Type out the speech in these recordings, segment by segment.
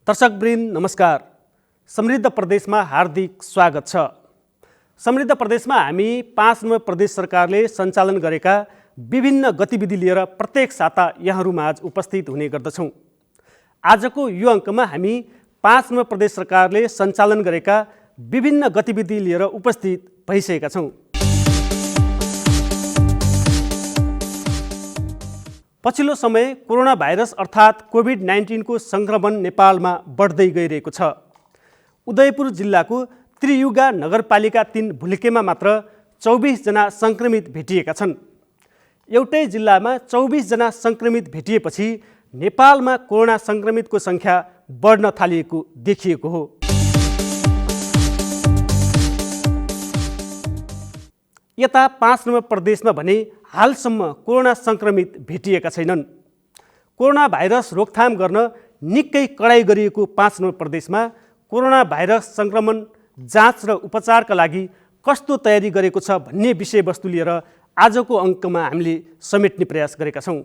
दर्शकवृन्द नमस्कार। समृद्ध प्रदेशमा हार्दिक स्वागत छ। समृद्ध प्रदेशमा हामी 5 नम्बर प्रदेश सरकारले सञ्चालन गरेका विभिन्न गतिविधि लिएर प्रत्येक साता यहाँहरूमाझ उपस्थित हुने गर्दछौँ। आजको यो अङ्कमा हामी 5 नम्बर प्रदेश सरकारले सञ्चालन गरेका विभिन्न गतिविधि लिएर उपस्थित भइसकेका छौँ। पछिल्लो समय कोरोना भाइरस अर्थात् कोभिड-19 को सङ्क्रमण नेपालमा बढ्दै गइरहेको छ। उदयपुर जिल्लाको त्रियुगा नगरपालिका 3 भुल्केमा मात्र 24 जना सङ्क्रमित भेटिएका छन्। एउटै जिल्लामा 24 जना सङ्क्रमित भेटिएपछि नेपालमा कोरोना सङ्क्रमितको सङ्ख्या बढ्न थालिएको देखिएको हो। यता 5 नम्बर प्रदेशमा भने हालसम्म कोरोना सङ्क्रमित भेटिएका छैनन्। कोरोना भाइरस रोकथाम गर्न निकै कडाइ गरिएको 5 नम्बर प्रदेशमा कोरोना भाइरस सङ्क्रमण जाँच र उपचारका लागि कस्तो तयारी गरेको छ भन्ने विषयवस्तु लिएर आजको अङ्कमा हामीले समेट्ने प्रयास गरेका छौँ।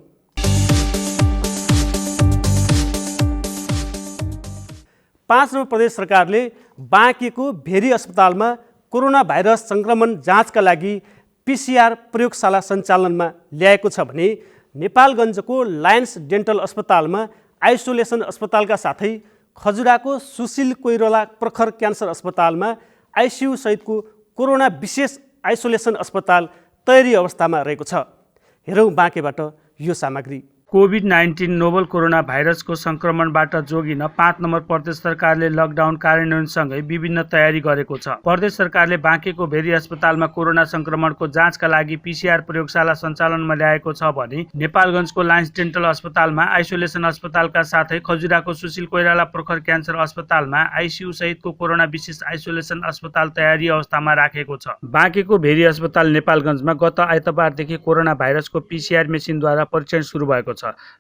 पाँच नम्बर प्रदेश सरकारले बाँकेको भेरी अस्पतालमा कोरोना भाइरस सङ्क्रमण जाँचका लागि PCR प्रयोगशाला सञ्चालनमा ल्याएको छ भने नेपालगञ्जको लायन्स डेन्टल अस्पतालमा आइसोलेसन अस्पतालका साथै खजुराको सुशील कोइराला प्रखर क्यान्सर अस्पतालमा ICU सहितको कोरोना विशेष आइसोलेसन अस्पताल तयारी अवस्थामा रहेको छ। हेरौँ बाँकेबाट यो सामग्री। कोभिड-19 नोभल कोरोना भाइरसको सङ्क्रमणबाट जोगिन 5 नम्बर प्रदेश सरकारले लकडाउन कार्यान्वयनसँगै विभिन्न तयारी गरेको छ। प्रदेश सरकारले बाँकेको भेरी अस्पतालमा कोरोना सङ्क्रमणको जाँचका लागि PCR प्रयोगशाला सञ्चालनमा ल्याएको छ भने नेपालगञ्जको लायन्स डेन्टल अस्पतालमा आइसोलेसन अस्पतालका साथै खजुराको सुशील कोइराला प्रखर क्यान्सर अस्पतालमा ICU सहितको कोरोना विशेष आइसोलेसन अस्पताल तयारी अवस्थामा राखेको छ। बाँकेको भेरी अस्पताल नेपालगञ्जमा गत आइतबारदेखि कोरोना भाइरसको PCR मेसिनद्वारा परीक्षण सुरु भएको छ।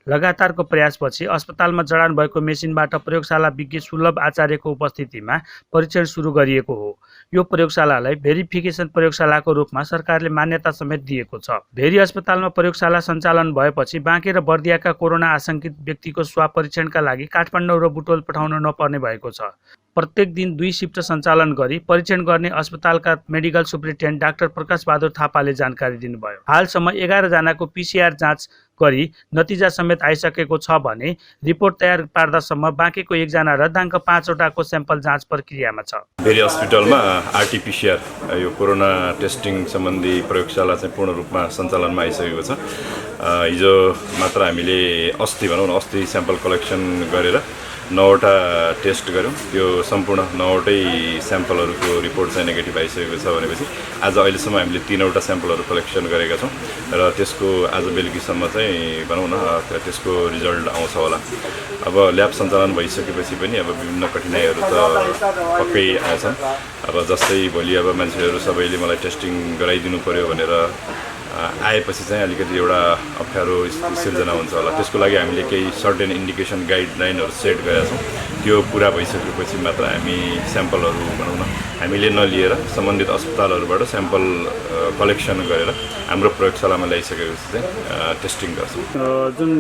लगातारको प्रयासपछि अस्पतालमा जडान भएको मेसिनबाट प्रयोगशाला विज्ञ सुलभ आचार्यको उपस्थितिमा परीक्षण सुरु गरिएको हो। यो प्रयोगशालालाई भेरिफिकेसन प्रयोगशालाको रूपमा सरकारले मान्यता समेत दिएको छ। भेरी अस्पतालमा प्रयोगशाला सञ्चालन भएपछि बाँके र बर्दियाका कोरोना आशंकित व्यक्तिको स्वाब परीक्षणका लागि काठमाडौँ र बुटोल पठाउन नपर्ने भएको छ। प्रत्येक दिन 2 शिफ्ट सञ्चालन गरी परीक्षण गर्ने अस्पतालका मेडिकल सुप्रिन्टेन्डेन्ट डाक्टर प्रकाश बहादुर थापाले जानकारी दिनुभयो। हालसम्म 11 जनाको PCR जाँच गरी नतिजा समेत आइसकेको छ भने रिपोर्ट तयार पार्दासम्म बाँकेको 1 जना र दाङका 5 वटाको स्याम्पल जाँच प्रक्रियामा छ। भेरी अस्पतालमा RT-PCR यो कोरोना टेस्टिङ सम्बन्धी प्रयोगशाला चाहिँ पूर्ण रूपमा सञ्चालनमा आइसकेको छ। हिजो मात्र हामीले अस्ति स्याम्पल कलेक्सन गरेर 9 वटा टेस्ट गऱ्यौँ। त्यो सम्पूर्ण 9 वटै स्याम्पलहरूको रिपोर्ट चाहिँ नेगेटिभ आइसकेको छ भनेपछि आज अहिलेसम्म हामीले 3 वटा स्याम्पलहरू कलेक्सन गरेका छौँ र त्यसको आज बेलुकीसम्म चाहिँ त्यसको रिजल्ट आउँछ होला। अब ल्याब सञ्चालन भइसकेपछि पनि अब विभिन्न कठिनाइहरू त पक्कै आउँछन्। अब जस्तै भोलि अब मान्छेहरू सबैले मलाई टेस्टिङ गराइदिनु पर्यो भनेर आएपछि चाहिँ अलिकति एउटा अप्ठ्यारो सिर्जना हुन्छ होला। त्यसको लागि हामीले केही सर्टेन इन्डिकेसन गाइडलाइनहरू सेट गरेका छौँ। त्यो पुरा भइसकेपछि मात्र हामी स्याम्पलहरू हामीले नलिएर सम्बन्धित अस्पतालहरूबाट स्याम्पल कलेक्सन गरेर हाम्रो प्रयोगशालामा ल्याइसकेपछि चाहिँ टेस्टिङ गर्छौँ। जुन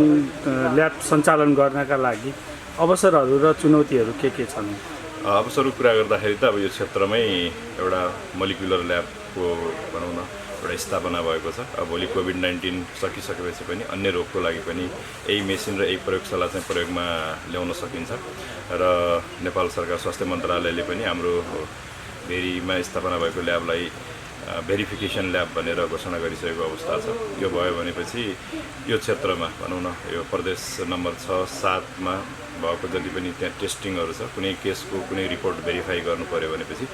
ल्याब सञ्चालन गर्नका लागि अवसरहरू र चुनौतीहरू के छन्? अवसरको कुरा गर्दाखेरि त अब यो क्षेत्रमै एउटा मोलिकुलर ल्याबको एउटा स्थापना भएको छ। अब भोलि कोभिड-19 सकिसकेपछि पनि अन्य रोगको लागि पनि यही मेसिन र यही प्रयोगशाला चाहिँ प्रयोगमा ल्याउन सकिन्छ र नेपाल सरकार स्वास्थ्य मन्त्रालयले पनि हाम्रो भेरीमा स्थापना भएको ल्याबलाई भेरिफिकेसन ल्याब भनेर घोषणा गरिसकेको अवस्था छ। यो भयो भनेपछि यो क्षेत्रमा यो प्रदेश नम्बर 6, 7मा भएको जति पनि त्यहाँ टेस्टिङहरू छ, कुनै केसको कुनै रिपोर्ट भेरिफाई गर्नु पर्यो भनेपछि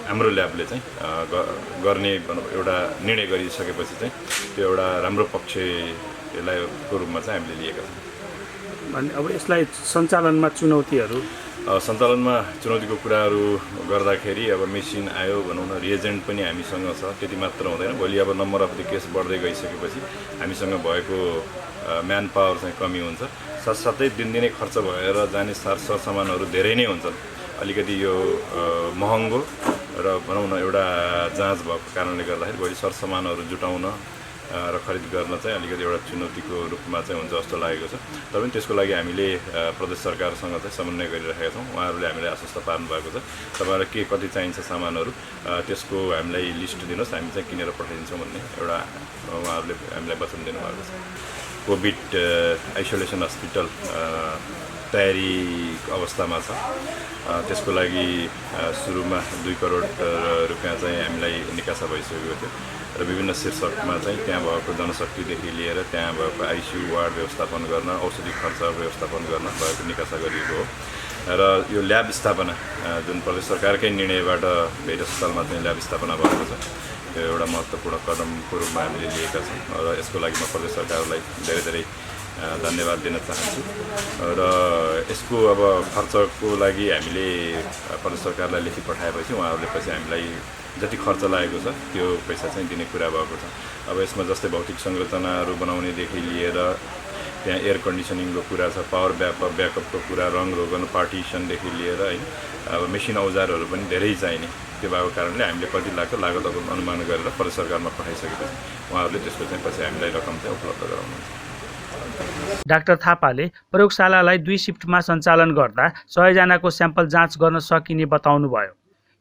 हाम्रो ल्याबले चाहिँ गर्ने एउटा निर्णय गरिसकेपछि चाहिँ त्यो एउटा राम्रो पक्षको रूपमा चाहिँ हामीले लिएका छौँ। अनि अब यसलाई सञ्चालनमा सञ्चालनमा चुनौतीको कुराहरू गर्दाखेरि अब मेसिन आयो रिएजेन्ट पनि हामीसँग छ। त्यति मात्र हुँदैन, भोलि अब नम्बर अफ द केस बढ्दै गइसकेपछि हामीसँग भएको म्यान पावर चाहिँ कमी हुन्छ। साथसाथै दिनदिनै खर्च भएर जाने सरसामानहरू धेरै नै हुन्छन्। अलिकति यो महँगो र एउटा जाँच भएको कारणले गर्दाखेरि भोलि सरसामानहरू जुटाउन र खरिद गर्न चाहिँ अलिकति एउटा चुनौतीको रूपमा चाहिँ हुन्छ जस्तो लागेको छ। तर पनि त्यसको लागि हामीले प्रदेश सरकारसँग चाहिँ समन्वय गरिरहेका छौँ। उहाँहरूले हामीलाई आश्वस्त पार्नु भएको छ, तपाईँहरूलाई के कति चाहिन्छ सामानहरू त्यसको हामीलाई लिस्ट दिनुहोस्, हामी चाहिँ किनेर पठाइदिन्छौँ भन्ने एउटा उहाँहरूले हामीलाई वचन दिनुभएको छ। कोभिड आइसोलेसन हस्पिटल तयारी अवस्थामा छ। त्यसको लागि सुरुमा 2 करोड रुपियाँ चाहिँ हामीलाई निकासा भइसकेको थियो र विभिन्न शीर्षकमा चाहिँ त्यहाँ भएको जनशक्तिदेखि लिएर त्यहाँ भएको आइसियु वार्ड व्यवस्थापन गर्न, औषधि खर्च व्यवस्थापन गर्न भएको निकासा गरिएको हो। र यो ल्याब स्थापना जुन प्रदेश सरकारकै निर्णयबाट भेट अस्पतालमा चाहिँ ल्याब स्थापना भएको छ, यो एउटा महत्त्वपूर्ण कदमको रूपमा हामीले लिएका छौँ र यसको लागि म प्रदेश सरकारलाई धेरै धेरै धन्यवाद दिन चाहन्छु। र यसको अब खर्चको लागि हामीले प्रदेश सरकारलाई लेखी पठाएपछि उहाँहरूले पछि हामीलाई जति खर्च लागेको छ त्यो पैसा चाहिँ दिने कुरा भएको छ। अब यसमा जस्तै भौतिक संरचनाहरू बनाउनेदेखि लिएर त्यहाँ एयर कन्डिसनिङको कुरा छ, पावर ब्याकअपको कुरा, रङ रोगन पार्टिसनदेखि लिएर होइन अब मेसिन औजारहरू पनि धेरै चाहिने। त्यो भएको कारणले हामीले कति लाग्छ लागत अनुमान गरेर प्रदेश सरकारमा पठाइसकेपछि उहाँहरूले त्यसको चाहिँ पछि हामीलाई रकम चाहिँ उपलब्ध गराउनुहुन्छ। डाक्टर थापाले प्रयोगशालालाई 2 शिफ्टमा सञ्चालन गर्दा 100 जनाको स्याम्पल जाँच गर्न सकिने बताउनुभयो।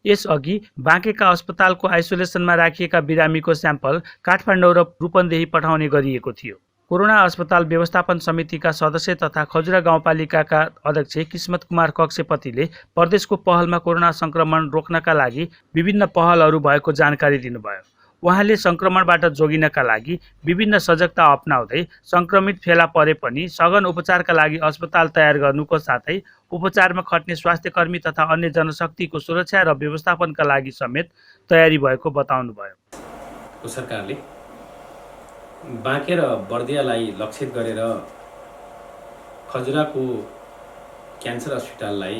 यसअघि बाँकेका अस्पतालको आइसोलेसनमा राखिएका बिरामीको स्याम्पल काठमाडौँ र रूपन्देही पठाउने गरिएको थियो। कोरोना अस्पताल व्यवस्थापन समितिका सदस्य तथा खजुरा गाउँपालिकाका अध्यक्ष किस्मत कुमार कक्षेपतिले प्रदेशको पहलमा कोरोना संक्रमण रोक्नका लागि विभिन्न पहलहरू भएको जानकारी दिनुभयो। उहाँले संक्रमणबाट जोगिनका लागि विभिन्न सजगता अपनाउँदै संक्रमित फेला परे पनि सघन उपचारका लागि अस्पताल तयार गर्नुको साथै उपचारमा खट्ने स्वास्थ्यकर्मी तथा अन्य जनशक्तिको सुरक्षा र व्यवस्थापनका लागि समेत तयारी भएको बताउनुभयो। सरकारले बाँके र बर्दियालाई लक्षित गरेर खजुराको क्यान्सर अस्पताललाई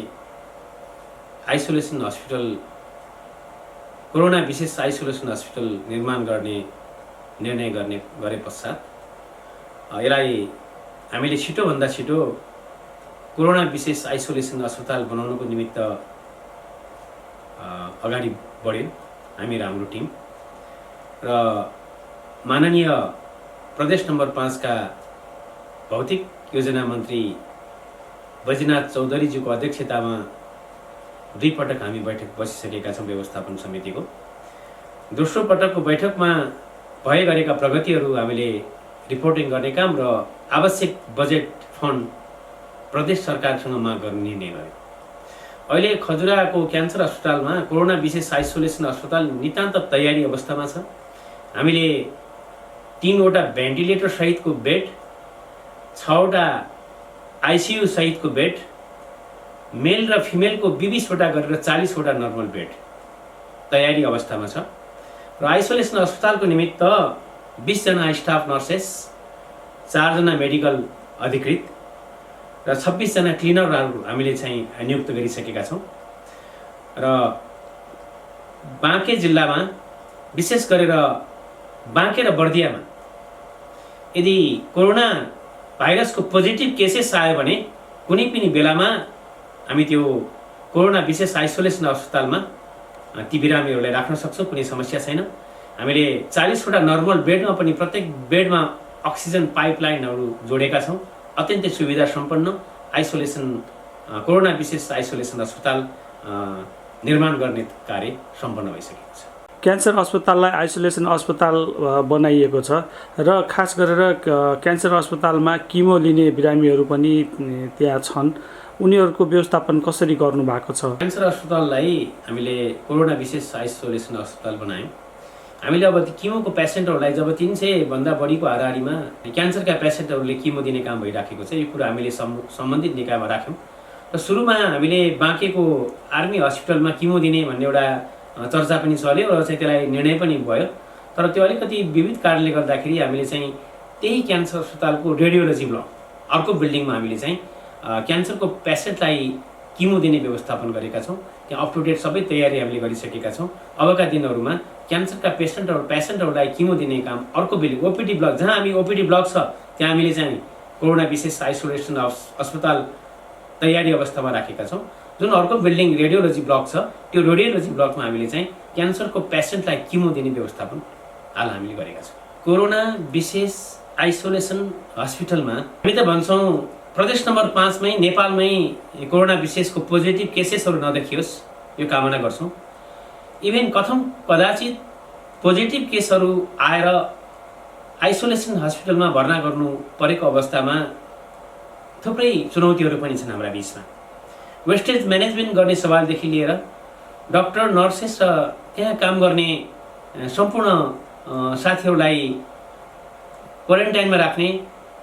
आइसोलेसन हस्पिटल, कोरोना विशेष आइसोलेसन हस्पिटल निर्माण गर्ने निर्णय गरे पश्चात यसलाई हामीले छिटोभन्दा छिटो कोरोना विशेष आइसोलेसन अस्पताल बनाउनको निमित्त अगाडि बढ्यो हामी र हाम्रो टिम। र माननीय प्रदेश नम्बर 5 का भौतिक योजना मन्त्री बैजनाथ चौधरीजीको अध्यक्षतामा 2 पटक हामी बैठक बसिसकेका छौँ व्यवस्थापन समितिको। दोस्रो पटकको बैठकमा भए गरेका प्रगतिहरू हामीले रिपोर्टिङ गर्ने काम र आवश्यक बजेट फन्ड प्रदेश सरकारसँग माग गर्ने निर्णय गर्यो। अहिले खजुराको क्यान्सर अस्पतालमा कोरोना विशेष आइसोलेसन अस्पताल नितान्त तयारी अवस्थामा छ। हामीले 3 वटा भेन्टिलेटर सहितको बेड, 6 वटा आइसियु सहितको बेड, मेल र फिमेलको 20 वटा गरेर 40 वटा नर्मल बेड तयारी अवस्थामा छ। र आइसोलेसन अस्पतालको निमित्त 20 जना स्टाफ नर्सेस, 4 जना मेडिकल अधिकृत र 26 जना क्लिनरहरू हामीले चाहिँ नियुक्त गरिसकेका छौँ। र बाँके जिल्लामा विशेष गरेर बाँके र बर्दियामा यदि कोरोना भाइरसको पोजिटिभ केसेस आयो भने कुनै पनि बेलामा हामी त्यो कोरोना विशेष आइसोलेसन अस्पतालमा ती बिरामीहरूलाई राख्न सक्छौँ, कुनै समस्या छैन। हामीले 40 वटा नर्मल बेडमा पनि प्रत्येक बेडमा अक्सिजन पाइपलाइनहरू जोडेका छौँ। अत्यन्तै सुविधा सम्पन्न आइसोलेसन कोरोना विशेष आइसोलेसन अस्पताल निर्माण गर्ने कार्य सम्पन्न भइसकेको छ। क्यान्सर अस्पताललाई आइसोलेसन अस्पताल बनाइएको छ र खास गरेर क्यान्सर अस्पतालमा किमो लिने बिरामीहरू पनि त्यहाँ छन्। उनीहरूको व्यवस्थापन कसरी गर्नु भएको छ? क्यान्सर अस्पताललाई हामीले कोरोना विशेष आइसोलेसन अस्पताल बनायौँ। हामीले अब किमोको पेसेन्टहरूलाई जब 300 भन्दा बढीको हाराहारीमा क्यान्सरका पेसेन्टहरूले किमो दिने काम भइराखेको छ, यो कुरा हामीले सम्बन्धित निकायमा राख्यौँ। र सुरुमा हामीले बाँकेको आर्मी हस्पिटलमा किमो दिने भन्ने एउटा चर्चा पनि चल्यो र चाहिँ त्यसलाई निर्णय पनि भयो। तर त्यो अलिकति विविध कारणले गर्दाखेरि हामीले चाहिँ त्यही क्यान्सर अस्पतालको रेडियोलोजी ब्लक अर्को बिल्डिङमा हामीले चाहिँ क्यान्सरको पेसेन्टलाई किमो दिने व्यवस्थापन गरेका छौँ। त्यहाँ अप टु डेट सबै तयारी हामीले गरिसकेका छौँ। अबका दिनहरूमा क्यान्सरका पेसेन्टहरूलाई किमो दिने काम अर्को बिल्डिङ ओपिडी ब्लक, जहाँ हामी ओपिडी ब्लक छ त्यहाँ हामीले चाहिँ कोरोना विशेष आइसोलेसन अस्पताल तयारी अवस्थामा राखेका छौँ। जुन अर्को बिल्डिङ रेडियोलोजी ब्लक छ त्यो रेडियोलोजी ब्लकमा हामीले चाहिँ क्यान्सरको पेसेन्टलाई किमो दिने व्यवस्थापन हाल हामीले गरेका छौँ। कोरोना विशेष आइसोलेसन हस्पिटलमा हामी त भन्छौँ प्रदेश नम्बर 5 मै नेपालमै कोरोना विशेषको पोजिटिभ केसेसहरू नदेखियोस्, यो कामना गर्छौँ। इभेन कथम कदाचित पोजिटिभ केसहरू आएर आइसोलेसन हस्पिटलमा भर्ना गर्नु परेको अवस्थामा थुप्रै चुनौतीहरू पनि छन् हाम्रा बिचमा। वेस्टेज म्यानेजमेन्ट गर्ने सवालदेखि लिएर डाक्टर, नर्सेस र त्यहाँ काम गर्ने सम्पूर्ण साथीहरूलाई क्वारेन्टाइनमा राख्ने,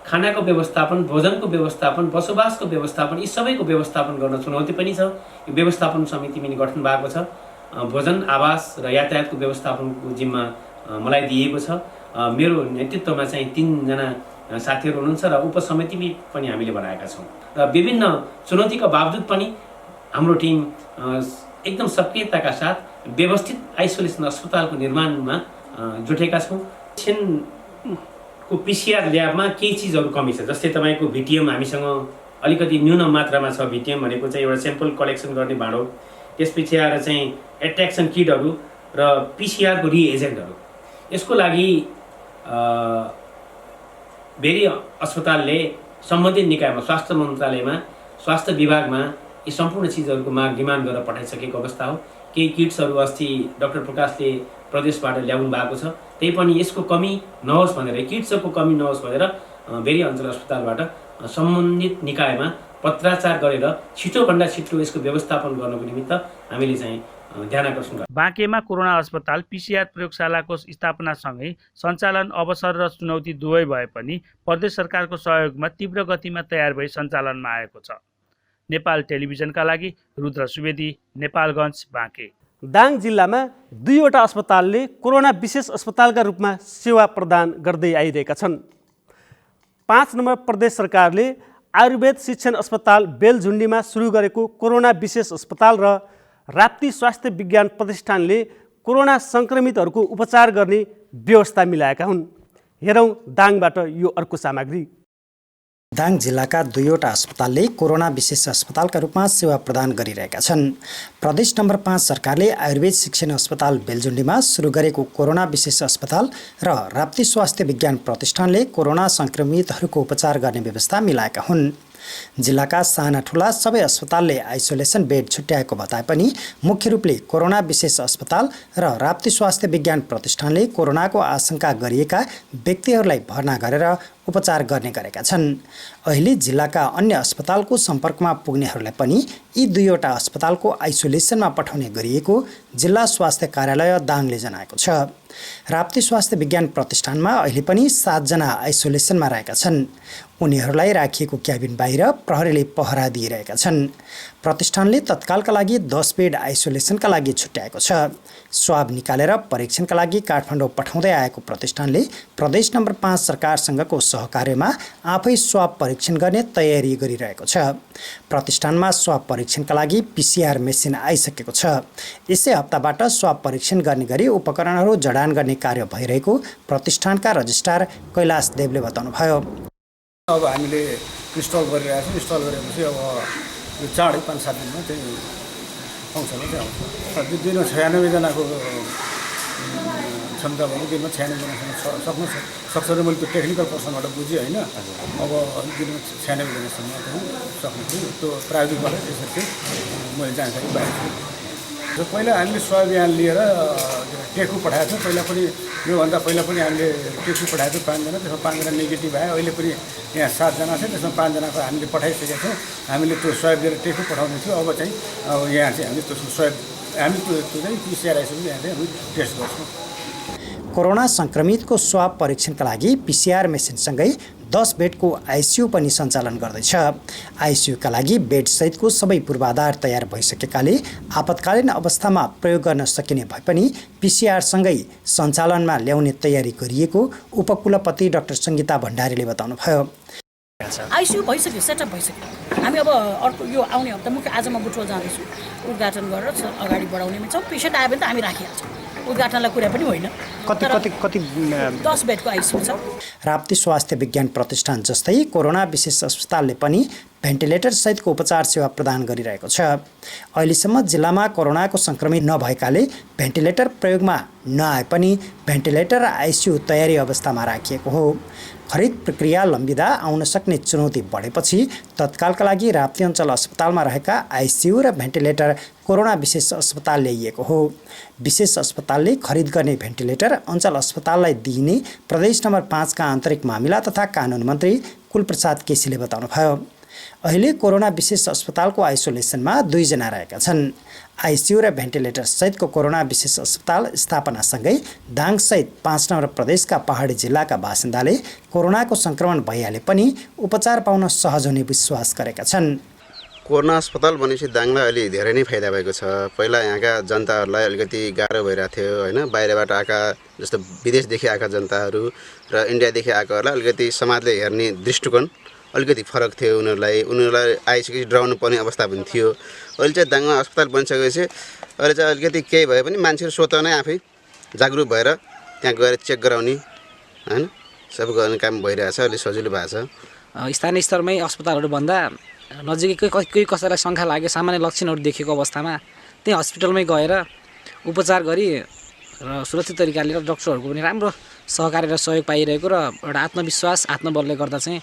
खानाको व्यवस्थापन, भोजनको व्यवस्थापन, बसोबासको व्यवस्थापन, यी सबैको व्यवस्थापन गर्न चुनौती पनि छ। यो व्यवस्थापन समिति पनि गठन भएको छ। भोजन, आवास र यातायातको व्यवस्थापनको जिम्मा मलाई दिएको छ। मेरो नेतृत्वमा चाहिँ 3 जना साथीहरू हुनुहुन्छ र उपसमिति पनि हामीले बनाएका छौँ र विभिन्न चुनौतीका बावजुद पनि हाम्रो टिम एकदम सक्रियताका साथ व्यवस्थित आइसोलेसन अस्पतालको निर्माणमा जुटेका छौँ। को पिसिआर ल्याबमा केही चिजहरू कमी छ, जस्तै तपाईँको भिटिएम हामीसँग अलिकति न्यून मात्रामा छ। भिटिएम भनेको चाहिँ एउटा स्याम्पल कलेक्सन गर्ने भाँडो, त्यसपछि आएर चाहिँ एट्र्याक्सन किटहरू र पिसिआरको रिएजेन्टहरू। यसको लागि भेरी अस्पतालले सम्बन्धित निकायमा, स्वास्थ्य मन्त्रालयमा, स्वास्थ्य विभागमा यी सम्पूर्ण चिजहरूको डिमान्ड गरेर पठाइसकेको अवस्था हो। केही किट्सहरू अस्ति डाक्टर प्रकाशले प्रदेशबाट ल्याउनु भएको छ, त्यही पनि यसको कमी नहोस् भनेर, किट्सको कमी नहोस् भनेर भेरी अञ्चल अस्पतालबाट सम्बन्धित निकायमा पत्राचार गरेर छिटोभन्दा छिटो यसको व्यवस्थापन गर्नको निमित्त हामीले चाहिँ ध्यान आकर्षण गर्छौँ। बाँकेमा कोरोना अस्पताल पिसिआर प्रयोगशालाको स्थापनासँगै सञ्चालन अवसर र चुनौती दुवै भए पनि प्रदेश सरकारको सहयोगमा तीव्र गतिमा तयार भई सञ्चालनमा आएको छ। नेपाल टेलिभिजनका लागि रुद्र सुवेदी, नेपालगञ्ज, बाँके। दाङ जिल्लामा 2वटा अस्पतालले कोरोना विशेष अस्पतालका रूपमा सेवा प्रदान गर्दै आइरहेका छन्। 5 नम्बर प्रदेश सरकारले आयुर्वेद शिक्षण अस्पताल बेलझुन्डीमा सुरु गरेको कोरोना विशेष अस्पताल र राप्ती स्वास्थ्य विज्ञान प्रतिष्ठानले कोरोना सङ्क्रमितहरूको उपचार गर्ने व्यवस्था मिलाएका हुन्। हेरौँ दाङबाट यो अर्को सामग्री। दाङ जिल्लाका 2वटा अस्पतालले कोरोना विशेष अस्पतालका रूपमा सेवा प्रदान गरिरहेका छन्। प्रदेश नम्बर 5 सरकारले आयुर्वेद शिक्षण अस्पताल बेलझुन्डीमा सुरु गरेको कोरोना विशेष अस्पताल र राप्ती स्वास्थ्य विज्ञान प्रतिष्ठानले कोरोना सङ्क्रमितहरूको उपचार गर्ने व्यवस्था मिलाएका हुन्। जिल्लाका साना ठुला सबै अस्पतालले आइसोलेसन बेड छुट्याएको बताए पनि मुख्य रूपले कोरोना विशेष अस्पताल र राप्ती स्वास्थ्य विज्ञान प्रतिष्ठानले कोरोनाको आशंका गरिएका व्यक्तिहरूलाई भर्ना गरेर उपचार गर्ने गरेका छन्। अहिले जिल्लाका अन्य अस्पतालको सम्पर्कमा पुग्नेहरूलाई पनि यी 2वटा अस्पतालको आइसोलेसनमा पठाउने गरिएको जिल्ला स्वास्थ्य कार्यालय दाङले जनाएको छ। राप्ती स्वास्थ्य विज्ञान प्रतिष्ठानमा अहिले पनि 7 जना आइसोलेसनमा रहेका छन्। उनीहरूलाई राखिएको क्याबिन बाहिर प्रहरीले पहरा दिइरहेका छन्। प्रतिष्ठानले तत्कालका लागि 10 बेड आइसोलेसनका लागि छुट्याएको छ। स्वाब निकालेर परीक्षणका लागि काठमाडौँ पठाउँदै आएको प्रतिष्ठानले प्रदेश नम्बर 5 सरकारसँगको सहकार्यमा आफै स्वाब परीक्षण गर्ने तयारी गरिरहेको छ। प्रतिष्ठानमा स्वाब परीक्षणका लागि पिसिआर मेसिन आइसकेको छ। यसै हप्ताबाट स्वाब परीक्षण गर्ने गरी उपकरणहरू जडान गर्ने कार्य भइरहेको प्रतिष्ठानका रजिस्ट्रार कैलाश देवले बताउनुभयो। अब हामीले इन्स्टल गरिरहेको छौँ। इन्स्टल गरेपछि अब यो चाँडै 5-7 दिनमा चाहिँ फङ्सनमा चाहिँ आउँछ। दिनमा 96 जनाको क्षमता भएको, दिनमा 96 जनासम्म सक्छ र मैले त्यो टेक्निकल पर्सनबाट बुझेँ होइन। अब दिनमा 96 जनासम्म चाहिँ सक्ने थियो। त्यो प्राविधिकबाट त्यसरी चाहिँ मैले जानकारी पाएको छु। र पहिला हामीले स्वाब यान लिएर टेकु पठाएको थियौँ। पहिला पनि योभन्दा पहिला पनि हामीले टेकु पठाएको थियौँ 5 जना, त्यसमा 5 जना नेगेटिभ आयो। अहिले पनि यहाँ 7 जना छ, त्यसमा 5 जनाको हामीले पठाइसकेका छौँ। हामीले त्यो स्वाब दिएर टेकु पठाउने थियो। अब चाहिँ यहाँ चाहिँ हामीले त्यो स्वाब हामी त्यो चाहिँ पिसिआर आइसकेपछि यहाँ चाहिँ हामी टेस्ट गर्छौँ। कोरोना सङ्क्रमितको स्वाब परीक्षणका लागि पिसिआर मेसिनसँगै 10 बेडको आइसियु पनि सञ्चालन गर्दैछ। आइसियुका लागि बेडसहितको सबै पूर्वाधार तयार भइसकेकाले आपतकालीन अवस्थामा प्रयोग गर्न सकिने भए पनि पिसिआरसँगै सञ्चालनमा ल्याउने तयारी गरिएको उपकुलपति डाक्टर सङ्गीता भण्डारीले बताउनुभयो। आइसियु भइसक्यो, सेटअप भइसक्यो। हामी अब अर्को यो आउने हप्ता मुख्य आज म बुटवल जाँदैछु, उद्घाटन गरेर अगाडि बढाउनेमा छौँ। पेसेन्ट आयो भने त हामी राखिहाल्छौँ, उद्घाटनलाई कुरा पनि होइन। कति 10 बेडको आइसियु छ। राप्ती स्वास्थ्य विज्ञान प्रतिष्ठान जस्तै कोरोना विशेष अस्पतालले पनि भेन्टिलेटर सहितको उपचार सेवा प्रदान गरिरहेको छ। अहिलेसम्म जिल्लामा कोरोनाको सङ्क्रमित नभएकाले भेन्टिलेटर प्रयोगमा नआए पनि भेन्टिलेटर र आइसियु तयारी अवस्थामा राखिएको हो। खरिद प्रक्रिया लम्बिँदा आउन सक्ने चुनौती बढेपछि तत्कालका लागि राप्ती अञ्चल अस्पतालमा रहेका आइसियु र भेन्टिलेटर कोरोना विशेष अस्पताल ल्याइएको हो। विशेष अस्पतालले खरिद गर्ने भेन्टिलेटर अञ्चल अस्पताललाई दिइने प्रदेश नम्बर 5 का आन्तरिक मामिला तथा कानुन मन्त्री कुलप्रसाद केसीले बताउनुभयो। अहिले कोरोना विशेष अस्पतालको आइसोलेसनमा 2 जना रहेका छन्। आइसियु र भेन्टिलेटर सहितको कोरोना विशेष अस्पताल स्थापनासँगै दाङसहित 5 नम्बर प्रदेशका पहाडी जिल्लाका बासिन्दाले कोरोनाको सङ्क्रमण भइहाले पनि उपचार पाउन सहज हुने विश्वास गरेका छन्। कोरोना अस्पताल भनेपछि दाङलाई अलि धेरै नै फाइदा भएको छ। पहिला यहाँका जनताहरूलाई अलिकति गाह्रो भइरहेको थियो होइन। बाहिरबाट आएका जस्तो विदेशदेखि आएका जनताहरू र इन्डियादेखि आएकाहरूलाई अलिकति समाजले हेर्ने दृष्टिकोण अलिकति फरक थियो। उनीहरूलाई आइसकेपछि डराउनु पर्ने अवस्था पनि थियो। अहिले चाहिँ दाङमा अस्पताल बनिसकेपछि अहिले चाहिँ अलिकति केही भए पनि मान्छेहरू स्वतः नै आफै जागरुक भएर त्यहाँ गएर चेक गराउने होइन सबै गर्ने काम भइरहेछ। अलिक सजिलो भएको छ। स्थानीय स्तरमै अस्पतालहरू भन्दा नजिकै कोही कसैलाई शङ्का लाग्यो, सामान्य लक्षणहरू देखेको अवस्थामा त्यही हस्पिटलमै गएर उपचार गरी र सुरक्षित तरिकाले डक्टरहरूको पनि राम्रो सहकार्य र सहयोग पाइरहेको र एउटा आत्मविश्वास आत्मबलले गर्दा चाहिँ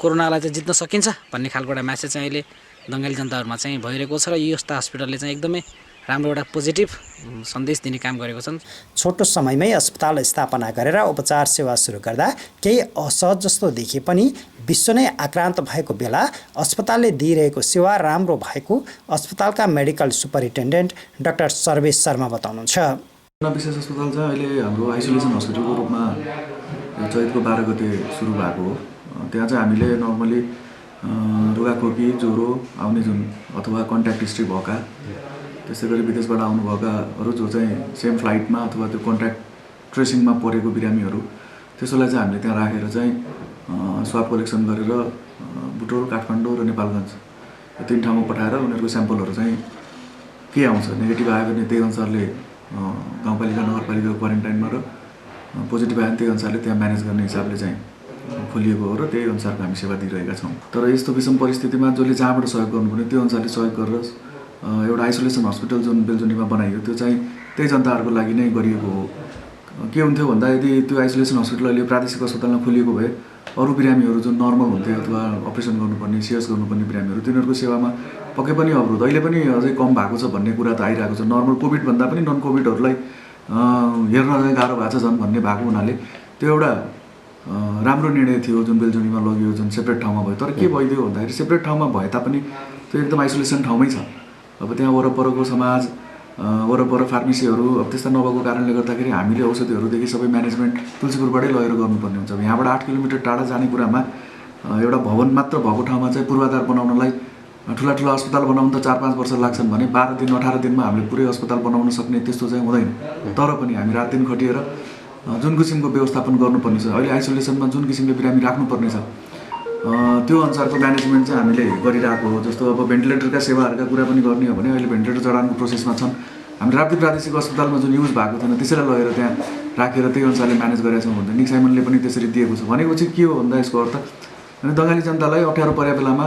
कोरोनालाई चाहिँ जित्न सकिन्छ भन्ने खालको एउटा म्यासेज चाहिँ अहिले दङ्गाली जनताहरूमा चाहिँ भइरहेको छ र यो यस्ता हस्पिटलले चाहिँ एकदमै राम्रो एउटा पोजिटिभ सन्देश दिने काम गरेको छन्। छोटो समयमै अस्पताल स्थापना गरेर उपचार सेवा सुरु गर्दा केही असहज जस्तो देखिए पनि विश्व नै आक्रान्त भएको बेला अस्पतालले दिइरहेको सेवा राम्रो भएको अस्पतालका medical superintendent doctor Sarvesh Sharma बताउनुहुन्छ। विशेष अस्पताल चाहिँ अहिले हाम्रो आइसोलेसन हस्पिटलको रूपमा चैतको 12 गते सुरु भएको हो। त्यहाँ चाहिँ हामीले नर्मली रुगाखोकी ज्वरो आउने जुन अथवा कन्ट्याक्ट हिस्ट्री भएका त्यसै गरी विदेशबाट आउनुभएकाहरू जो चाहिँ सेम फ्लाइटमा अथवा त्यो कन्ट्याक्ट ट्रेसिङमा परेको बिरामीहरू त्यसोलाई चाहिँ हामीले त्यहाँ राखेर चाहिँ स्वाब कलेक्सन गरेर बुटोल, काठमाडौँ र नेपालगञ्ज यो 3 ठाउँमा पठाएर उनीहरूको स्याम्पलहरू चाहिँ के आउँछ नेगेटिभ आयो भने त्यही अनुसारले गाउँपालिका नगरपालिकाको क्वारेन्टाइनमा र पोजिटिभ आयो भने त्यही अनुसारले त्यहाँ म्यानेज गर्ने हिसाबले चाहिँ खोलिएको हो र त्यही अनुसारको हामी सेवा दिइरहेका छौँ। तर यस्तो विषम परिस्थितिमा जसले जहाँबाट सहयोग गर्नुपर्ने त्यो अनुसारले सहयोग गरेर एउटा आइसोलेसन हस्पिटल जुन बेलजुन्डीमा बनाइयो त्यो चाहिँ त्यही जनताहरूको लागि नै गरिएको हो। के हुन्थ्यो भन्दा यदि त्यो आइसोलेसन हस्पिटल अहिले प्रादेशिक अस्पतालमा खोलिएको भए अरू बिरामीहरू जुन नर्मल हुन्थे अथवा अपरेसन गर्नुपर्ने सिएस गर्नुपर्ने बिरामीहरू तिनीहरूको सेवामा पक्कै पनि अवरोध अहिले पनि अझै कम भएको छ भन्ने कुरा त आइरहेको छ। नर्मल कोभिड भन्दा पनि नन कोभिडहरूलाई हेर्न चाहिँ गाह्रो भएको छ झन् भन्ने भएको हुनाले त्यो एउटा राम्रो निर्णय थियो जुन बेलजुन्डीमा लगियो जुन सेपरेट ठाउँमा भयो। तर के भइदियो भन्दाखेरि सेपरेट ठाउँमा भए तापनि त्यो एकदम आइसोलेसन ठाउँमै छ। अब त्यहाँ वरपरको समाज वरपर फार्मेसीहरू अब त्यस्ता नभएको कारणले गर्दाखेरि हामीले औषधिहरूदेखि सबै म्यानेजमेन्ट तुलसीपुरबाटै लगेर गर्नुपर्ने हुन्छ। यहाँबाट 8 किलोमिटर टाढा जाने कुरामा एउटा भवन मात्र भएको ठाउँमा चाहिँ पूर्वाधार बनाउनलाई ठुला ठुला अस्पताल बनाउन त 4-5 वर्ष लाग्छन् भने 12 दिन 18 दिनमा हामीले पुरै अस्पताल बनाउन सक्ने त्यस्तो चाहिँ हुँदैन। तर पनि हामी रात दिन खटिएर जुन किसिमको व्यवस्थापन गर्नुपर्ने छ अहिले आइसोलेसनमा जुन किसिमले बिरामी राख्नुपर्ने छ त्यो अनुसारको म्यानेजमेन्ट चाहिँ हामीले गरिरहेको हो। जस्तो अब भेन्टिलेटरका सेवाहरूका कुरा पनि गर्ने हो भने अहिले भेन्टिलेटर जडानको प्रोसेसमा छन्। हामी राप्ती प्रादेशिक अस्पतालमा जुन युज भएको थिएन त्यसैलाई लगेर त्यहाँ राखेर त्यही अनुसारले म्यानेज गरेका छौँ भन्दा निक्साइमनले पनि त्यसरी दिएको छ। भनेको चाहिँ के हो भन्दा यसको अर्थ अनि दङ्गाली जनतालाई अप्ठ्यारो परेको बेलामा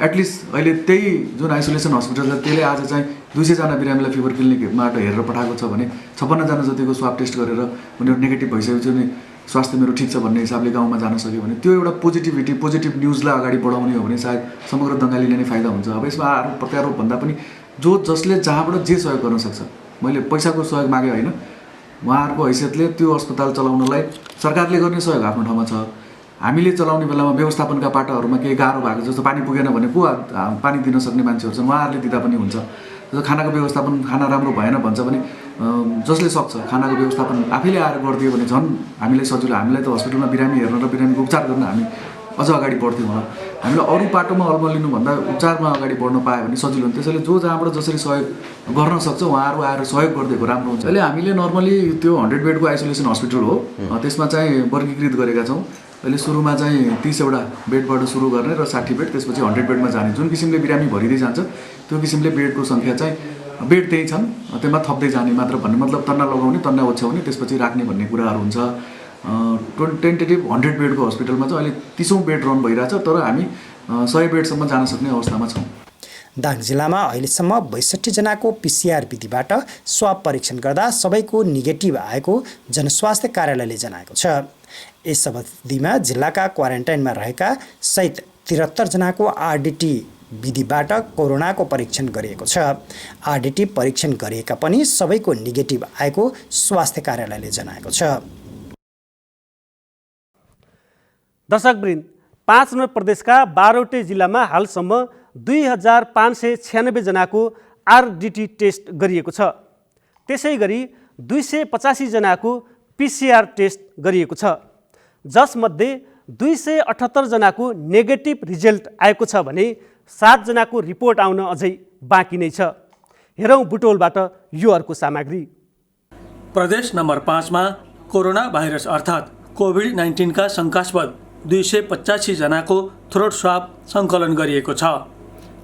एटलिस्ट अहिले त्यही जुन आइसोलेसन हस्पिटल छ त्यसले आज चाहिँ 200 जना बिरामीलाई फिभर क्लिनिकबाट हेरेर पठाएको छ भने 56 जना जतिको स्वाब टेस्ट गरेर उनीहरू नेगेटिभ भइसकेपछि अनि स्वास्थ्य मेरो ठिक छ भन्ने हिसाबले गाउँमा जान सक्यो भने त्यो एउटा पोजिटिभ न्युजलाई अगाडि बढाउने हो भने सायद समग्र दङ्गालीले नै फाइदा हुन्छ। अब यसमा आरोप प्रत्यारोप भन्दा पनि जो जसले जहाँबाट जे सहयोग गर्न सक्छ मैले पैसाको सहयोग मागे होइन उहाँहरूको हैसियतले त्यो अस्पताल चलाउनलाई सरकारले गर्ने सहयोग आफ्नो ठाउँमा छ। हामीले चलाउने बेलामा व्यवस्थापनका पाटाहरूमा केही गाह्रो भएको जस्तो पानी पुगेन भने को पानी दिन सक्ने मान्छेहरू छन् उहाँहरूले दिँदा पनि हुन्छ। जस्तो खानाको व्यवस्थापन खाना राम्रो भएन भन्छ भने जसले सक्छ खानाको व्यवस्थापन आफैले आएर गरिदियो भने झन् हामीलाई सजिलो। हामीलाई त हस्पिटलमा बिरामी हेर्न र बिरामीको उपचार गर्न हामी अझ अगाडि बढ्थ्यौँ होला। हामीले अरू पाटोमा अल्मलिनुभन्दा उपचारमा अगाडि बढ्न पायो भने सजिलो हुन्छ। त्यसैले जो जहाँबाट जसरी सहयोग गर्न सक्छ उहाँहरू आएर सहयोग गरिदिएको राम्रो हुन्छ। अहिले हामीले नर्मली त्यो 100 बेडको आइसोलेसन हस्पिटल हो त्यसमा चाहिँ वर्गीकृत गरेका छौँ। अहिले सुरुमा चाहिँ 30वटा बेडबाट सुरु गर्ने र 60 बेड त्यसपछि 100 बेडमा जाने जुन किसिमले बिरामी भरिँदै जान्छ त्यो किसिमले बेडको सङ्ख्या चाहिँ बेड त्यही छन् त्यसमा थप्दै जाने मात्र भन्ने मतलब तन्ना लगाउने तन्ना ओछ्याउने त्यसपछि राख्ने भन्ने कुराहरू हुन्छ। टेन्टेटिभ 100 बेडको हस्पिटलमा चाहिँ अहिले 30औं बेड रन भइरहेछ। तर हामी 100 बेडसम्म जान सक्ने अवस्थामा छौँ। दाङ जिल्लामा अहिलेसम्म 62 जनाको पिसिआर विधिबाट स्वाब परीक्षण गर्दा सबैको नेगेटिभ आएको जनस्वास्थ्य कार्यालयले जनाएको छ। यस अवधिमा जिल्लाका क्वारेन्टाइनमा रहेका सहित 73 जनाको आरडिटी विधिबाट कोरोनाको परीक्षण गरिएको छ। आरडिटी परीक्षण गरिएका पनि सबैको नेगेटिभ आएको स्वास्थ्य कार्यालयले जनाएको छ। दर्शकवृन्द, 5 नम्बर प्रदेशका 12वटै जिल्लामा हालसम्म 2596 जनाको आरडिटी टेस्ट गरिएको छ। त्यसै गरी 285 जनाको पिसिआर टेस्ट गरिएको छ, जसमध्ये 278 जनाको नेगेटिभ रिजल्ट आएको छ भने 7 जनाको रिपोर्ट आउन अझै बाँकी नै छ। हेरौँ बुटोलबाट यो अर्को सामग्री। प्रदेश नम्बर 5 मा कोरोना भाइरस अर्थात् कोभिड-19 का शङ्कास्पद 285 जनाको थ्रोट स्वाब सङ्कलन गरिएको छ।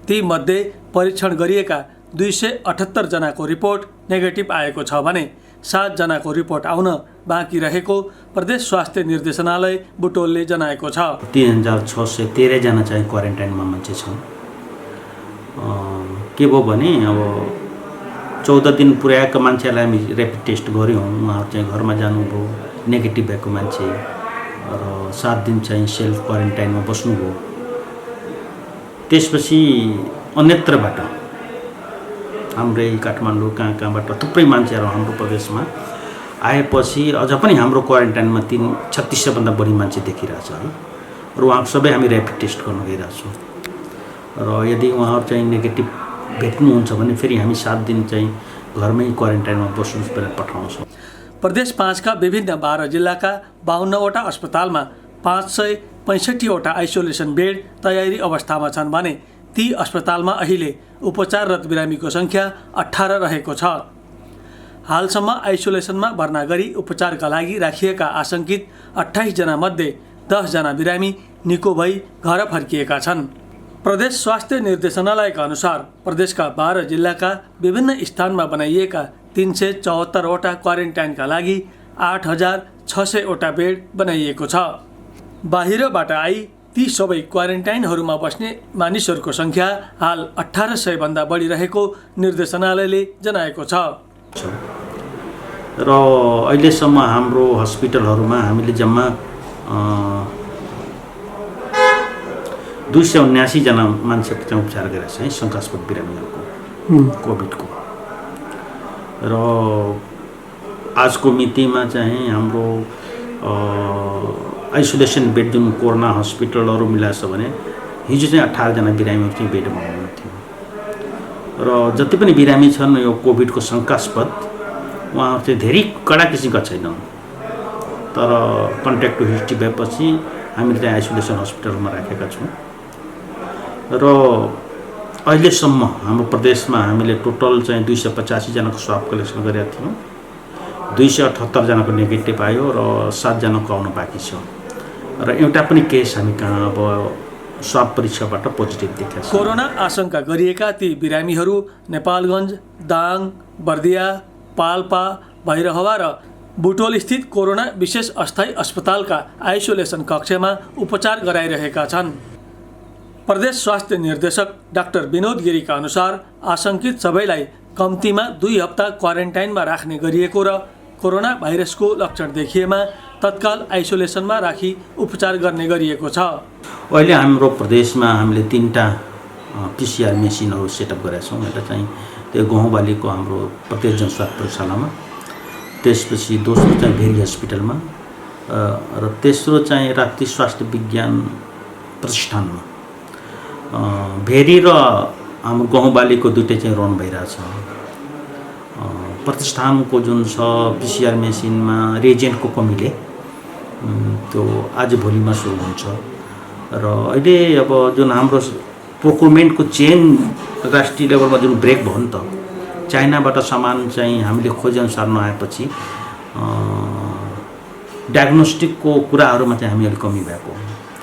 ती मध्ये परीक्षण गरिएका 278 जनाको रिपोर्ट नेगेटिभ आएको छ भने 7 जनाको रिपोर्ट आउन बाँकी रहेको प्रदेश स्वास्थ्य निर्देशनालय बुटोलले जनाएको छ। 3613 जना चाहिँ क्वारेन्टाइनमा मान्छे छौँ। के भयो भने अब 14 दिन पुर्याएको मान्छेलाई हामी ऱ्यापिड टेस्ट गऱ्यौँ। उहाँहरू चाहिँ घरमा जानुभयो, नेगेटिभ भएको मान्छे, र 7 दिन चाहिँ सेल्फ क्वारेन्टाइनमा बस्नुभयो। त्यसपछि अन्यत्रबाट हाम्रै काठमाडौँ कहाँबाट थुप्रै मान्छेहरू हाम्रो प्रदेशमा आएपछि अझ पनि हाम्रो क्वारेन्टाइनमा 3600 भन्दा बढी मान्छे देखिरहेछ है। र उहाँहरू सबै हामी ऱ्यापिड टेस्ट गर्न गइरहेछौँ। र यदि उहाँहरू चाहिँ नेगेटिभ भेट्नुहुन्छ भने फेरि हामी 7 दिन चाहिँ घरमै क्वारेन्टाइनमा बस्नुहोस् भनेर पठाउँछौँ। प्रदेश 5 का विभिन्न 12 जिल्लाका 52वटा अस्पतालमा 565वटा आइसोलेसन बेड तयारी अवस्थामा छन् भने ती अस्पतालमा अहिले उपचाररत बिरामीको सङ्ख्या 18 रहेको छ। हालसम्म आइसोलेसनमा भर्ना गरी उपचारका लागि राखिएका आशंकित 28 जना मध्ये 10 जना बिरामी निको भई घर फर्किएका छन्। प्रदेश स्वास्थ्य निर्देशनालयका अनुसार प्रदेशका 12 जिल्लाका विभिन्न स्थानमा बनाइएका 374वटा क्वारेन्टाइनका लागि 8600वटा बेड बनाइएको छ। बाहिरबाट आई ती सबै क्वारेन्टाइनहरूमा बस्ने मानिसहरूको सङ्ख्या हाल 1800 भन्दा बढी रहेको निर्देशनालयले जनाएको छ। र अहिलेसम्म हाम्रो हस्पिटलहरूमा हामीले जम्मा 279 जना मान्छेको चाहिँ उपचार गरेका छौँ शङ्कास्पद बिरामीहरूको कोभिडको। र आजको मितिमा चाहिँ हाम्रो आइसोलेसन बेड जुन कोरोना हस्पिटलहरू मिलाएको छ भने हिजो चाहिँ 18 जना बिरामीहरू चाहिँ बेडमा हुनुहुन्थ्यो। र जति पनि बिरामी छन् यो कोभिडको शङ्कास्पद उहाँहरू चाहिँ धेरै कडा किसिमका छैनन्, तर कन्ट्याक्ट हिस्ट्री भएपछि हामीले चाहिँ आइसोलेसन हस्पिटलमा राखेका छौँ। र अहिलेसम्म हाम्रो प्रदेशमा हामीले टोटल चाहिँ 285 जनाको स्वाब कलेक्सन गरेका थियौँ। 278 जनाको नेगेटिभ आयो र 7 जनाको आउनु बाँकी छ। र एउटा पनि केस हामी कहाँ अब स्वाब परीक्षाबाट पोजिटिभ देखेका छौँ। कोरोना आशंका गरिएका ती बिरामीहरू नेपालगञ्ज, दाङ, बर्दिया, पाल्पा, भैरहवा र बुटोल स्थित कोरोना विशेष अस्थायी अस्पतालका आइसोलेसन कक्षमा उपचार गराइरहेका छन्। प्रदेश स्वास्थ्य निर्देशक डाक्टर विनोद गिरीका अनुसार आशंकित सबैलाई कम्तीमा 2 हप्ता क्वारेन्टाइनमा राख्ने गरिएको र कोरोना भाइरसको लक्षण देखिएमा तत्काल आइसोलेसनमा राखी उपचार गर्ने गरिएको छ। अहिले हाम्रो प्रदेशमा हामीले 3टा पिसिआर मेसिनहरू सेटअप गरेका छौँ। एउटा चाहिँ त्यो गहुँबालीको हाम्रो प्रत्येक जनस्वास्थ्य प्रयोगशालामा, त्यसपछि दोस्रो चाहिँ भेरी हस्पिटलमा, र तेस्रो चाहिँ राप्ती स्वास्थ्य विज्ञान प्रतिष्ठानमा। भेरी र हाम्रो गहुँबालीको दुइटै चाहिँ रन भइरहेछ। प्रतिष्ठानको जुन छ पिसिआर मेसिनमा रिएजेन्टको कमीले त्यो आज भोलिमा सुरु हुन्छ। र अहिले अब जुन हाम्रो प्रोक्युरमेन्टको चेन राष्ट्रिय लेभलमा जुन ब्रेक भयो नि त, चाइनाबाट सामान चाहिँ हामीले खोजेअनुसार नआएपछि डायग्नोस्टिकको कुराहरूमा चाहिँ हामी अलिक कमी भएको।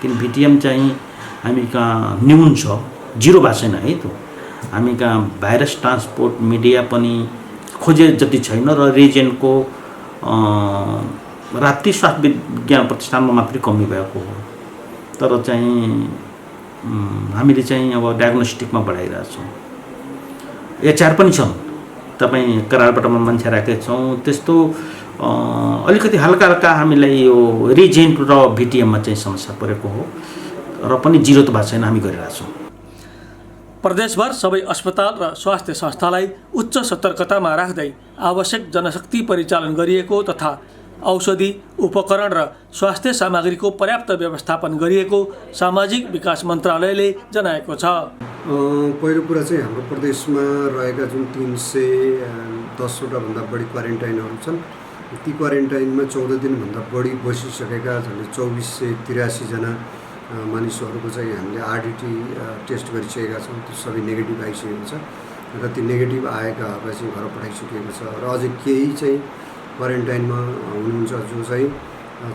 किन भिटिएम चाहिँ हामी कहाँ न्यून छ, 0 भएको छैन है। त हामी कहाँ भाइरस ट्रान्सपोर्ट मिडिया पनि खोजे जति छैन र रिएजेन्टको राप्ती स्वास्थ्य विज्ञान प्रतिष्ठानमा मात्रै कमी भएको हो। तर चाहिँ हामीले चाहिँ अब डायग्नोस्टिकमा बढाइरहेछौँ। एचआर पनि छन्, तपाईँ करारबाट मान्छे राखेका छौँ, त्यस्तो अलिकति हल्का हल्का हामीलाई यो रिजेन्ट र भिटिएममा चाहिँ समस्या परेको हो र पनि जिरो त भएको छैन, हामी गरिरहेछौँ। प्रदेशभर सबै अस्पताल र स्वास्थ्य संस्थालाई उच्च सतर्कतामा राख्दै आवश्यक जनशक्ति परिचालन गरिएको तथा औषधि, उपकरण र स्वास्थ्य सामग्रीको पर्याप्त व्यवस्थापन गरिएको सामाजिक विकास मन्त्रालयले जनाएको छ। पहिलो कुरा चाहिँ हाम्रो प्रदेशमा रहेका जुन 310वटा भन्दा बढी क्वारेन्टाइनहरू छन्, ती क्वारेन्टाइनमा 14 दिनभन्दा बढी बसिसकेका झन्डै 2483 जना मानिसहरूको चाहिँ हामीले आरडिटी टेस्ट गरिसकेका छौँ। त्यो सबै नेगेटिभ आइसकेको छ र ती नेगेटिभ आएकाहरूलाई चाहिँ घर पठाइसकेको छ र अझै केही चाहिँ क्वारेन्टाइनमा हुनुहुन्छ जो चाहिँ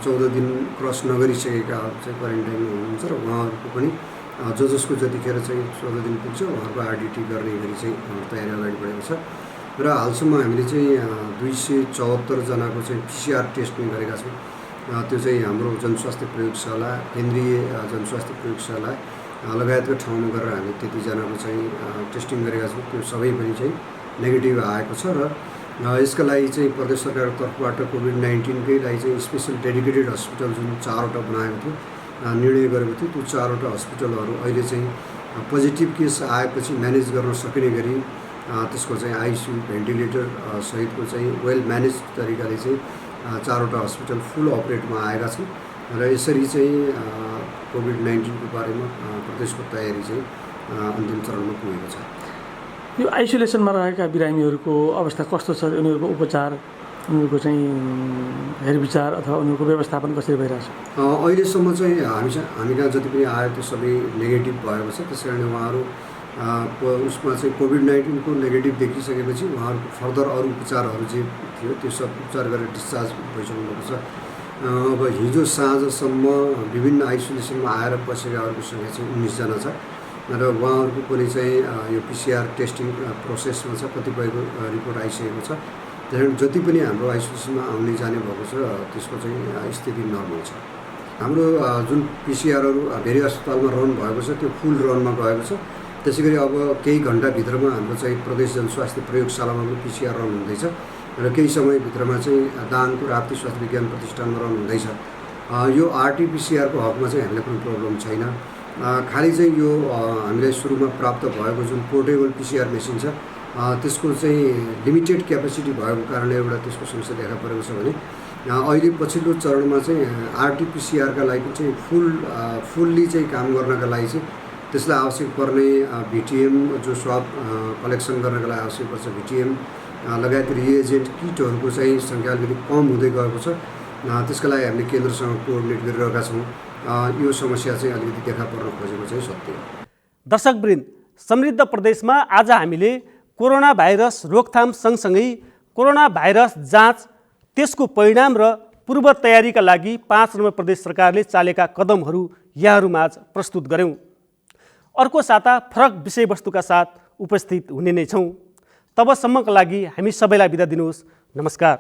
14 दिन क्रस नगरिसकेकाहरू चाहिँ क्वारेन्टाइनमा हुनुहुन्छ र उहाँहरूको पनि जसको जतिखेर चाहिँ 14 दिन पुग्छ उहाँहरूको आरडिटी गर्ने गरी चाहिँ तयारी अगाडि बढेको छ र हालसम्म हामीले चाहिँ 274 जनाको चाहिँ पिसिआर टेस्ट पनि गरेका छौँ। त्यो चाहिँ हाम्रो जनस्वास्थ्य प्रयोगशाला, केन्द्रीय जनस्वास्थ्य प्रयोगशाला लगायतका ठाउँमा गरेर हामीले त्यतिजनाको चाहिँ टेस्टिङ गरेका छौँ। त्यो सबै पनि चाहिँ नेगेटिभ आएको छ र यसका लागि चाहिँ प्रदेश सरकारको तर्फबाट कोभिड-19कै लागि चाहिँ स्पेसल डेडिकेटेड हस्पिटल जुन 4वटा बनाएको थियो, निर्णय गरेको थियो, त्यो 4वटा हस्पिटलहरू अहिले चाहिँ पोजिटिभ केस आएपछि म्यानेज गर्न सकिने गरी त्यसको चाहिँ आइसियु, भेन्टिलेटर सहितको चाहिँ वेल म्यानेज तरिकाले चाहिँ 4वटा हस्पिटल फुल अपरेटमा आएका छन् र यसरी चाहिँ कोभिड-19को बारेमा प्रदेशको तयारी चाहिँ अन्तिम चरणमा पुगेको छ। यो आइसोलेसनमा रहेका बिरामीहरूको अवस्था कस्तो छ? उनीहरूको उपचार, उनीहरूको चाहिँ हेरविचार अथवा उनीहरूको व्यवस्थापन कसरी भइरहेछ? अहिलेसम्म चाहिँ हामी कहाँ जति पनि आयो त्यो सबै नेगेटिभ भएको छ। त्यस कारणले उहाँहरू उसमा चाहिँ कोभिड-19को नेगेटिभ देखिसकेपछि उहाँहरूको फर्दर अरू उपचारहरू जे थियो त्यो सब उपचार गरेर डिस्चार्ज भइसक्नु भएको छ। अब हिजो साँझसम्म विभिन्न आइसोलेसनमा आएर बसेकाहरूको सङ्ख्या चाहिँ 19 जना छ र उहाँहरूको पनि चाहिँ यो पिसिआर टेस्टिङ प्रोसेसमा छ, कतिपयको रिपोर्ट आइसकेको छ। त्यसैले जति पनि हाम्रो आइसोलेसनमा आउने जाने भएको छ त्यसको चाहिँ स्थिति नर्मल छ। हाम्रो जुन पिसिआरहरू भेरी अस्पतालमा रन भएको छ त्यो फुल रनमा गएको छ। त्यसै गरी अब केही घन्टाभित्रमा हाम्रो चाहिँ प्रदेश जनस्वास्थ्य प्रयोगशालामा पनि पिसिआर रन हुँदैछ र केही समयभित्रमा चाहिँ दाङको राप्ती स्वास्थ्य विज्ञान प्रतिष्ठानमा रन हुँदैछ। यो आरटिपिसिआरको हकमा चाहिँ हामीलाई कुनै प्रब्लम छैन। खालि चाहिँ यो हामीलाई सुरुमा प्राप्त भएको जुन पोर्टेबल पिसिआर मेसिन छ त्यसको चाहिँ लिमिटेड क्यापेसिटी भएको कारणले एउटा त्यसको समस्या देखा परेको छ भने अहिले पछिल्लो चरणमा चाहिँ आरटिपिसिआरका लागि चाहिँ फुल्ली चाहिँ काम गर्नका लागि चाहिँ त्यसलाई आवश्यक पर्ने भिटिएम जो स्वाब कलेक्सन गर्नका लागि आवश्यक पर्छ भिटिएम लगायत रिएजेन्ट किटहरूको चाहिँ सङ्ख्या अलिकति कम हुँदै गएको छ। त्यसका लागि हामीले केन्द्रसँग कोअर्डिनेट गरिरहेका छौँ। यो समस्या चाहिँ अलिकति देखा पर्न खोजेको चाहिँ सत्य हो। दर्शकवृन्द, समृद्ध प्रदेशमा आज हामीले कोरोना भाइरस रोकथाम सँगसँगै कोरोना भाइरस जाँच, त्यसको परिणाम र पूर्व तयारीका लागि 5 नम्बर प्रदेश सरकारले चालेका कदमहरू यहाँहरूमाझ प्रस्तुत गऱ्यौँ। अर्को साता फरक विषयवस्तुका साथ उपस्थित हुने नै छौँ। तबसम्मका लागि हामी सबैलाई बिदा दिनुहोस्। नमस्कार।